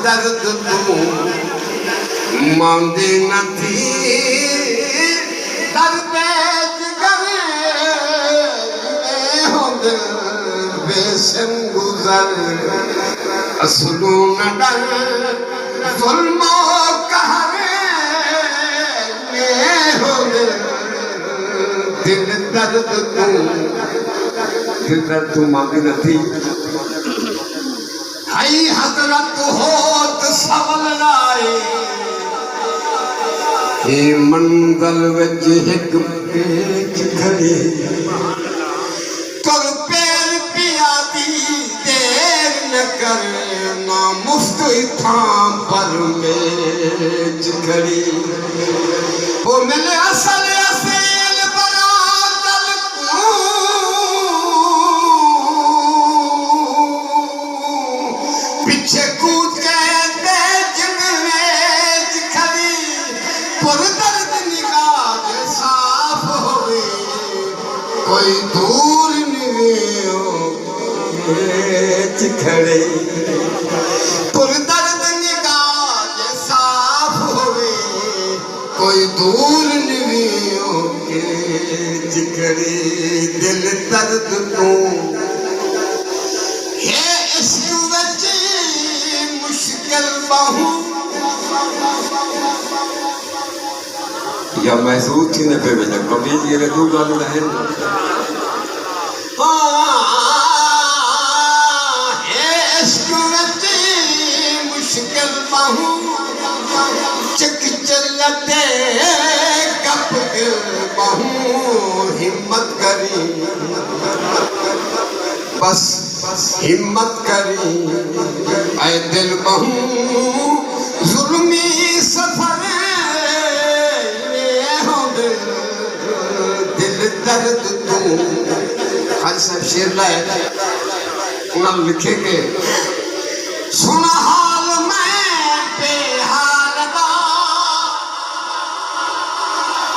दर्द तू मांदी नथी दर पेच करे होंद बेसन गुजर असलू न डर जुल्मो कहरे में होंद दिल दर्द तू मांदी नथी आई हजरत होत सबल लाए ये मंगल विच एक पेच खड़े तुर पैर पिया दी देर न कर ना मुफ्त थां पर मेज खड़ी वो मिले असल असेल बना दल पीछे कूद के जग में खड़ी पुर दर्द निगाह साफ होवे कोई दूर नहीं खड़े पुर दर्द निगाह साफ होवे कोई दूर नहीं खड़े दिल दर्द तू मुश्किल बाहू या महसूस थी न पे वजह कभी ये लड्डू गालू रहे मुश्किल बाहू चक चलते कप बाहू हिम्मत करी बस हिम्मत करी ऐ दिल बहू जुल्मी सफर दिल दर्द तू खाली साहब शेर लाए उन्होंने लिखेंगे सुन हाल मैं बेहाल दा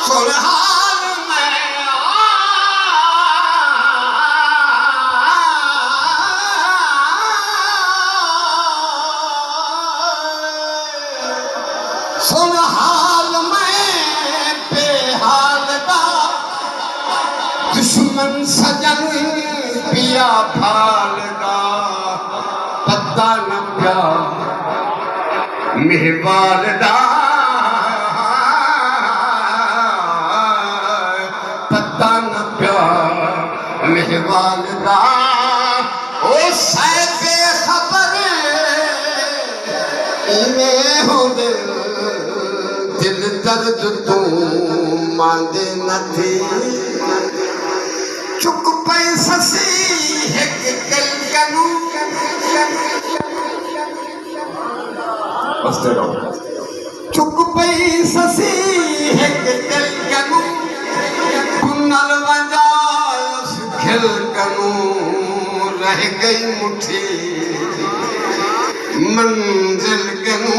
सुन हाल मैं सुन हाल मैं बेहाल दा दुश्मन सजन पिया फाल दा पता न प्या मेहबाल दा पता न प्या मेहबाल दा ओ साहिब खबर इन्हें होंदे दिल दर्द तू मांदे नथी चुक पई ससी एक कल कनू चुक पई ससी एक कल कनू कुनल वजा खिल कनू रह गई मुठी मंजिल कनू